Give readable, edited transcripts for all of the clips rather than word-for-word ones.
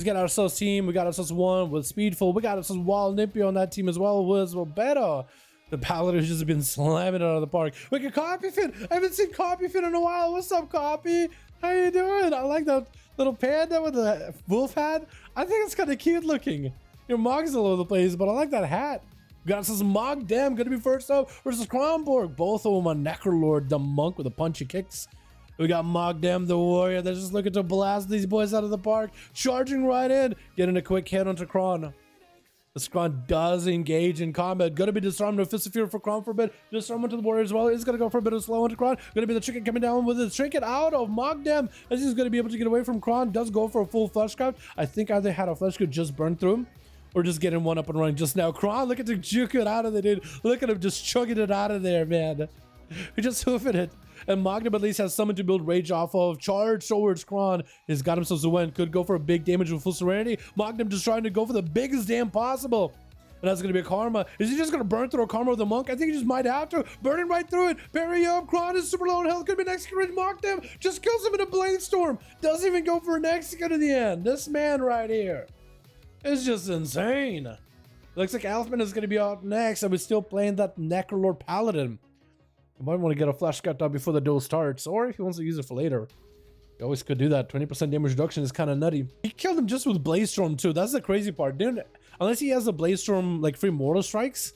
Let's get ourselves team. We got ourselves one with Speedful. We got ourselves Wild Nippy on that team as well. Was better. The Paladin has just been slamming it out of the park. We got Copyfin. I haven't seen Copyfin in a while. What's up, Copy? How you doing? I like that little panda with the wolf hat. I think it's kind of cute looking. Your Mog's all over the place, but I like that hat. We got ourselves Mog Dem, gonna be first up versus Kronborg. Both of them on Necrolord, the monk with the punchy kicks. We got Mog Dem, the warrior, that's just looking to blast these boys out of the park. Charging right in, getting a quick hit onto Kron. The Kron does engage in combat. Gonna be disarmed with Fist of Fury for Kron for a bit. Disarm onto the warrior as well. He's gonna go for a bit of slow onto Kron. Gonna be the trinket coming down with the trinket out of Mog Dem as he's gonna be able to get away from Kron. Does go for a full fleshcraft. I think either had a fleshcraft just burned through him, or just getting one up and running just now. Kron, look at the juke it out of there, dude. Look at him just chugging it out of there, man. He just hoofing it. And Magnem at least has someone to build rage off of. Charge towards Kron. He's got himself a win. Could go for a big damage with full serenity. Magnem just trying to go for the biggest damn possible. And that's going to be a Karma. Is he just going to burn through a Karma with the Monk? I think he just might have to. Burning right through it. Parry up. Kron is super low on health. Could be an execute. Magnem just kills him in a Blade Storm. Doesn't even go for an execute at the end. This man right here is just insane. Looks like Elfman is going to be out next. And we're still playing that Necrolord Paladin. You might want to get a flash cut out before the duel starts, or if he wants to use it for later. You always could do that. 20% damage reduction is kind of nutty. He killed him just with Blaze Storm too. That's the crazy part. Unless he has a Blaze Storm like free mortal strikes,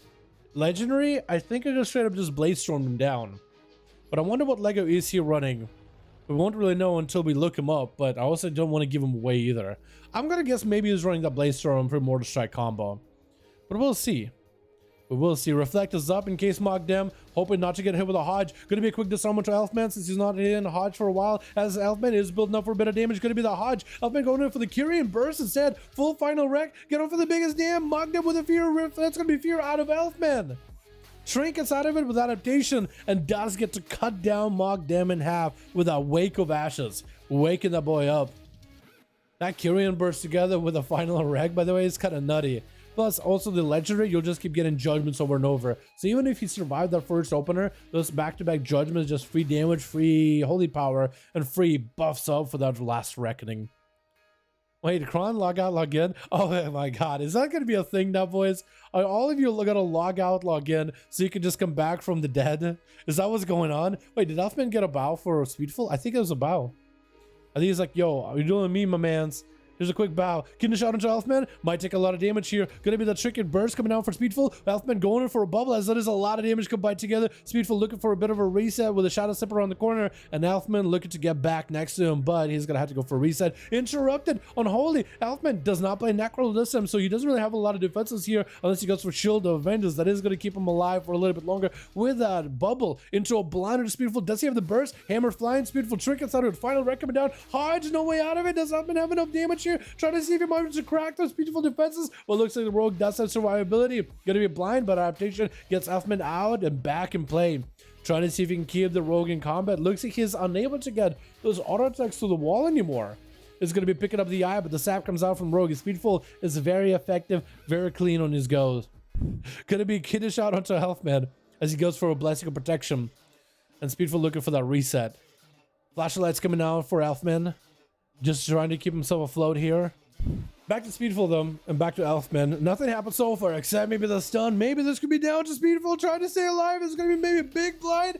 legendary, I think I just straight up just Blaze Stormed him down. But I wonder what Lego is he running. We won't really know until we look him up, but I also don't want to give him away either. I'm gonna guess maybe he's running that Blaze Storm for mortal strike combo, but we'll see. We will see. Reflect is up in case Mog Dem, hoping not to get hit with a Hodge. Gonna be a quick disarm to Elfman since he's not hitting Hodge for a while, as Elfman is building up for a bit of damage. Gonna be the Hodge. Elfman going in for the Kyrian Burst instead. Full final wreck. Get on for the biggest damn. Mog Dem with a Fear Rift. That's gonna be Fear out of Elfman. Trinkets out of it with adaptation and does get to cut down Mog Dem in half with a Wake of Ashes. Waking that boy up. That Kyrian Burst together with a final wreck, by the way, is kind of nutty. Plus, also the legendary, you'll just keep getting judgments over and over. So even if he survived that first opener, those back-to-back judgments, just free damage, free holy power, and free buffs up for that last reckoning. Wait, Kron, log out, log in? Oh my god, is that going to be a thing now, boys? Are all of you gonna log out, log in, so you can just come back from the dead? Is that what's going on? Wait, did Elfman get a bow for Speedful? I think it was a bow. I think he's like, yo, are you doing me, my mans? Here's a quick bow. Getting a shot into Elfman. Might take a lot of damage here. Gonna be the Trinket Burst coming out for Speedful. Elfman going in for a bubble as that is a lot of damage combined together. Speedful looking for a bit of a reset with a Shadow Step around the corner. And Elfman looking to get back next to him, but he's gonna have to go for a reset. Interrupted. Unholy. Elfman does not play Necro this time, so he doesn't really have a lot of defenses here unless he goes for Shield of Vengeance. That is gonna keep him alive for a little bit longer. With that bubble into a blinder to Speedful. Does he have the burst? Hammer flying. Speedful Trinkets out of it. Final wreck coming down. Hodge, no way out of it. Does Elfman have enough damage here? Trying to see if he might to crack those beautiful defenses. Well, looks like the rogue does have survivability. Gonna be blind, but adaptation gets Elfman out and back in play. Trying to see if he can keep the rogue in combat. Looks like he's unable to get those auto attacks to the wall anymore. It's gonna be picking up the eye, but the sap comes out from rogue. His Speedful is very effective, very clean on his goes. Gonna be kiddish out onto Elfman as he goes for a blessing of protection. And Speedful looking for that reset. Flashlights coming out for Elfman. Just trying to keep himself afloat here. Back to Speedful though, and back to Elfman. Nothing happened so far except maybe the stun. Maybe this could be down to Speedful trying to stay alive. It's gonna be maybe a big blind.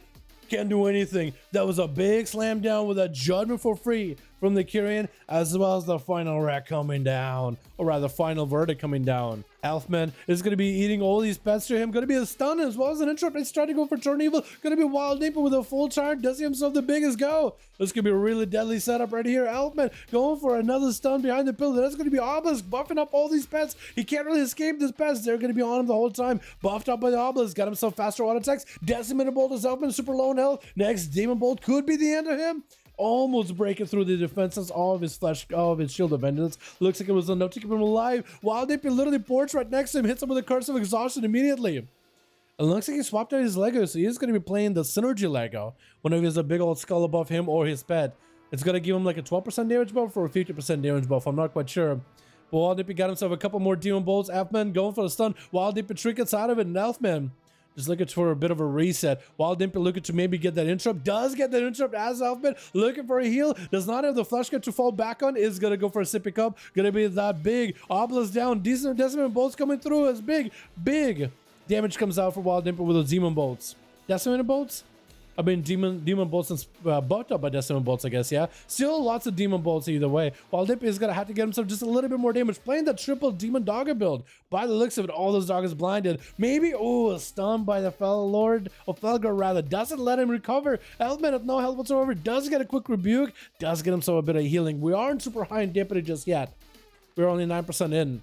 Can't do anything. That was a big slam down with a judgment for free from the Kyrian, as well as the final wreck coming down, or rather final verdict coming down. Elfman is going to be eating all these pets to him. Going to be a stun as well as an interrupt. He's trying to go for Turn Evil. Going to be Wild Nipper with a full charge. Does he himself the biggest go? This could be a really deadly setup right here. Elfman going for another stun behind the pillar. That's going to be Obelisk buffing up all these pets. He can't really escape this pets. They're going to be on him the whole time. Buffed up by the Obelisk. Got himself faster auto attacks. Decimated Bolt is Elfman super low in health. Next, Demon Bolt could be the end of him. Almost breaking through the defenses of his flesh, of his Shield of Vengeance. Looks like it was enough to keep him alive. Wild Nipper literally ports right next to him, hits him with a Curse of Exhaustion immediately. It looks like he swapped out his Lego, so he is going to be playing the Synergy Lego whenever he has a big old skull above him or his pet. It's going to give him like a 12% damage buff or a 50% damage buff. I'm not quite sure. But Wild Nipper got himself a couple more Demon Bolts. Elfman going for the stun. Wild Nipper trinkets out of it, and Elfman Just looking for a bit of a reset. Wild Imp looking to maybe get that interrupt. Does get that interrupt as Elfman. Looking for a heal. Does not have the flash cut to fall back on. Is going to go for a sippy cup. Going to be that big. Obelisk down. Decent Decimate bolts coming through as big damage comes out for Wild Imp with those demon bolts. Decimate bolts? I mean, demon bolts and buffed up by Decimate bolts, I guess, yeah. Still lots of demon bolts either way. Wild Imp is going to have to get himself just a little bit more damage. Playing the triple demon dogger build. By the looks of it, all those doggers blinded. Maybe, oh, a stun by the Fel Lord, or Felgar rather. Doesn't let him recover. Elfman with no health whatsoever. Does get a quick rebuke. Does get himself a bit of healing. We aren't super high in Dippity just yet. We're only 9% in.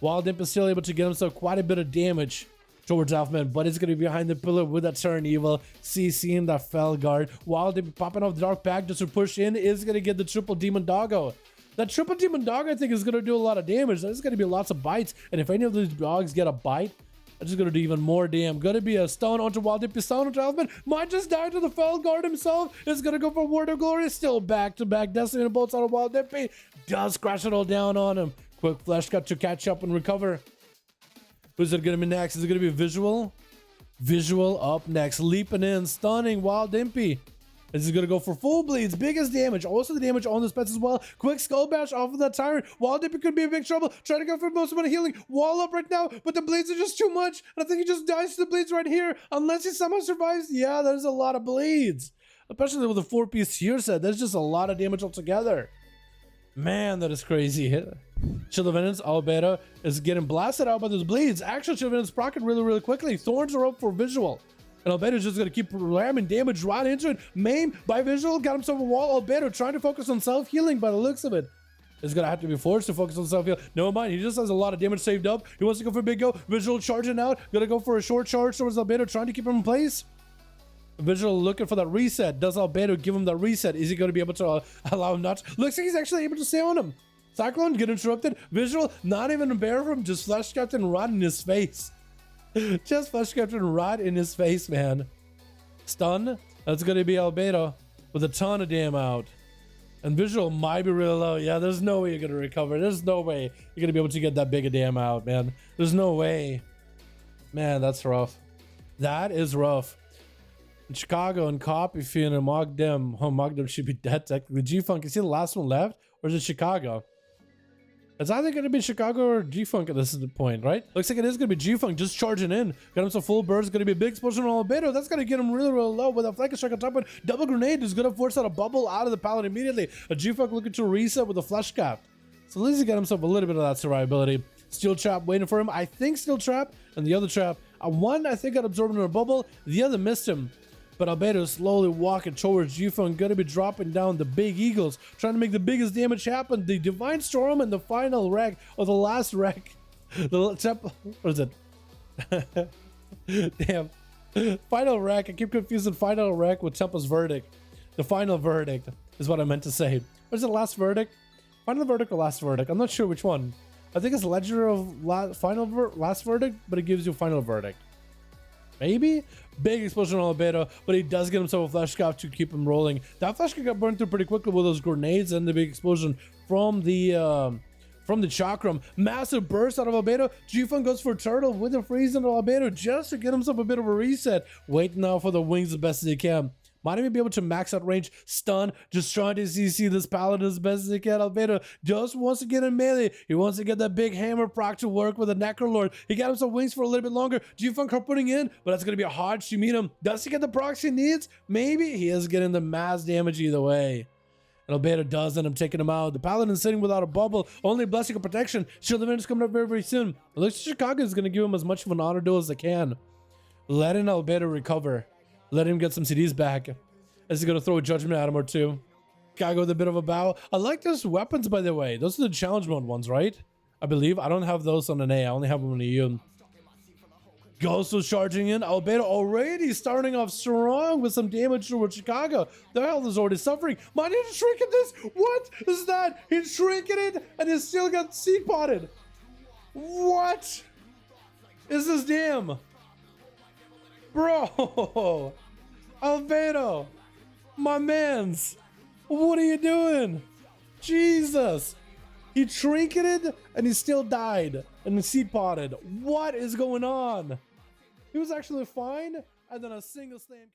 Wild Imp is still able to get himself quite a bit of damage towards Elfman, but it's going to be behind the pillar with that turn evil, CCing that Fel Guard. Wild Imp popping off the Dark Pack just to push in, is going to get the triple Demon Doggo. That triple Demon Doggo, I think, is going to do a lot of damage. There's going to be lots of bites, and if any of these dogs get a bite, that's just going to do even more damn. Going to be a stun onto Wild Imp, stun onto Elfman. Might just die to the Fel Guard himself. Is going to go for Word of Glory. Still back-to-back Destiny bolts on a Wild Imp. Does crash it all down on him. Quick flash cut to catch up and recover. Who's it going to be next? Is it going to be Visual? Visual up next. Leaping in. Stunning Wild Impy. This is going to go for full bleeds. Biggest damage. Also the damage on this pets as well. Quick skull bash off of that Tyrant. Wild Impy could be in big trouble. Trying to go for most amount of healing. Wall up right now. But the bleeds are just too much. And I think he just dies to the bleeds right here. Unless he somehow survives. Yeah, there's a lot of bleeds. Especially with a 4-piece tier set. There's just a lot of damage altogether. Man, that is crazy. Chill of Vengeance, Albedo is getting blasted out by those bleeds. Actually, Chill of Vengeance proccing really quickly. Thorns are up for Visual. And Albedo is just going to keep ramming damage right into it. Maim by Visual, got himself a wall. Albedo trying to focus on self-healing by the looks of it. Is going to have to be forced to focus on self-heal. Never mind, he just has a lot of damage saved up. He wants to go for a big go. Visual charging out. Going to go for a short charge towards Albedo, trying to keep him in place. Visual looking for that reset. Does Albedo give him that reset? Is he going to be able to allow him not? Looks like he's actually able to stay on him. Cyclone get interrupted. Visual not even a bear from just flash captain right in his face. Just flash captain right in his face, man. Stun. That's going to be Albedo with a ton of damn out. And Visual might be real low. Yeah, there's no way you're going to recover. There's no way you're going to be able to get that big a damn out, man. There's no way. Man, that's rough. That is rough. In Chicago and Copy Fiend and Mogdem. Oh, Mogdem should be dead technically. G-Funk, is he the last one left? Or is it Chicago? It's either going to be Chicago or G-Funk at this point, right? Looks like it is going to be G-Funk just charging in. Got him some full burst. Going to be a big explosion on Albedo. That's going to get him really low with a flank strike on top of it. Double grenade is going to force out a bubble out of the Paladin immediately. A G-Funk looking to reset with a flesh cap. So at least he got himself a little bit of that survivability. Steel Trap waiting for him. I think Steel Trap and the other trap. One, I think got absorbed in a bubble. The other missed him. But Albedo is slowly walking towards G-Funk, going to be dropping down the big eagles, trying to make the biggest damage happen. The Divine Storm and the final wreck, or the last wreck. The temple, what is it? Damn. Final wreck, I keep confusing final wreck with Temple's verdict. The final verdict is what I meant to say. What is it, last verdict? Final verdict or last verdict? I'm not sure which one. I think it's Ledger of last verdict, but it gives you final verdict. Maybe? Big explosion on Albedo, but he does get himself a flash cap to keep him rolling. That flash cap got burned through pretty quickly with those grenades and the big explosion from the chakram. Massive burst out of Albedo. G-Funk goes for Turtle with a freeze on Albedo just to get himself a bit of a reset. Waiting now for the wings as best as he can. Might even be able to max out range, stun, just trying to CC this Paladin as best as he can. Albedo just wants to get in melee. He wants to get that big hammer proc to work with a Necrolord. He got him some wings for a little bit longer. G-Funk putting in, but that's going to be hard to meet him. Does he get the procs he needs? Maybe. He is getting the mass damage either way. And Albedo does end up taking him out. The Paladin is sitting without a bubble. Only Blessing of Protection. Shield of Vengeance coming up very soon. It looks like Chicago is going to give him as much of an honor duel as they can. Letting Albedo recover. Let him get some CDs back. As he's going to throw a judgment at him or two. Chicago with a bit of a bow. I like those weapons, by the way. Those are the challenge mode ones, right? I believe. I don't have those on an A. I only have them on a U. Ghost was charging in. Albedo already starting off strong with some damage towards Chicago. The health is already suffering. Might need to shrink in this. What is that? He's shrinking it and he still got seed potted. What is this damn? Bro. Albedo. My mans. What are you doing? Jesus. He trinketed and he still died and he seed potted. What is going on? He was actually fine, and then a single slam.